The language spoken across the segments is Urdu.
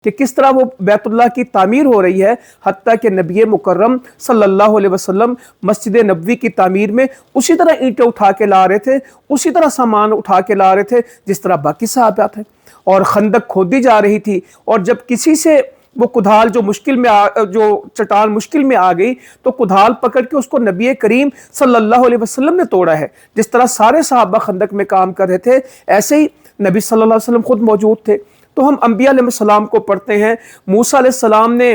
کہ کس طرح وہ بیت اللہ کی تعمیر ہو رہی ہے، حتیٰ کہ نبی مکرم صلی اللہ علیہ وسلم مسجد نبوی کی تعمیر میں اسی طرح اینٹیں اٹھا کے لا رہے تھے، اسی طرح سامان اٹھا کے لا رہے تھے جس طرح باقی صحابہ تھے، اور خندق کھودی جا رہی تھی، اور جب کسی سے وہ کدھال جو چٹان مشکل میں آ گئی تو کدھال پکڑ کے اس کو نبی کریم صلی اللہ علیہ وسلم نے توڑا ہے۔ جس طرح سارے صحابہ خندق میں کام کر رہے تھے، ایسے ہی نبی صلی اللہ علیہ وسلم خود موجود تھے۔ تو ہم انبیاء علیہ السلام کو پڑھتے ہیں، موسیٰ علیہ السلام نے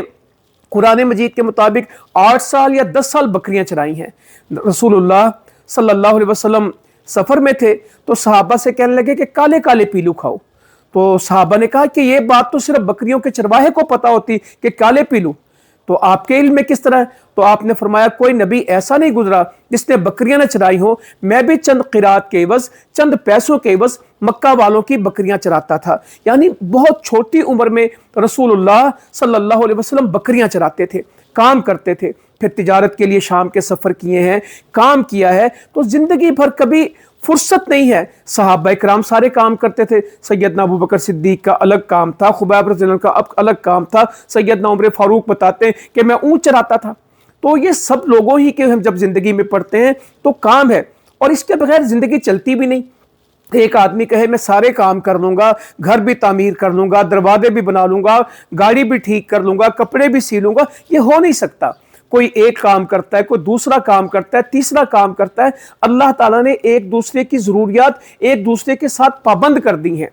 قرآن مجید کے مطابق 8 سال یا 10 سال بکریاں چرائی ہیں۔ رسول اللہ صلی اللہ علیہ وسلم سفر میں تھے تو صحابہ سے کہنے لگے کہ کالے کالے پیلو کھاؤ، تو صحابہ نے کہا کہ یہ بات تو صرف بکریوں کے چرواہے کو پتا ہوتی کہ کالے پیلو، تو آپ کے علم میں کس طرح ہے؟ تو آپ نے فرمایا کوئی نبی ایسا نہیں گزرا جس نے بکریاں نہ چرائی ہوں، میں بھی چند قرات کے عوض، چند پیسوں کے عوض مکہ والوں کی بکریاں چراتا تھا۔ یعنی بہت چھوٹی عمر میں رسول اللہ صلی اللہ علیہ وسلم بکریاں چراتے تھے، کام کرتے تھے، پھر تجارت کے لیے شام کے سفر کیے ہیں، کام کیا ہے، تو زندگی بھر کبھی فرصت نہیں ہے۔ صحابہ کرام سارے کام کرتے تھے، سیدنا ابوبکر صدیق کا الگ کام تھا، خبیب رضی اللہ عنہ کا الگ کام تھا، سیدنا عمر فاروق بتاتے ہیں کہ میں اونٹ چراتا تھا۔ تو یہ سب لوگوں ہی کے ہم جب زندگی میں پڑھتے ہیں تو کام ہے، اور اس کے بغیر زندگی چلتی بھی نہیں۔ ایک آدمی کہے میں سارے کام کر لوں گا، گھر بھی تعمیر کر لوں گا، دروازے بھی بنا لوں گا، گاڑی بھی ٹھیک کر لوں گا، کپڑے بھی سی لوں گا، یہ ہو نہیں سکتا۔ کوئی ایک کام کرتا ہے، کوئی دوسرا کام کرتا ہے، تیسرا کام کرتا ہے۔ اللہ تعالیٰ نے ایک دوسرے کی ضروریات ایک دوسرے کے ساتھ پابند کر دی ہیں۔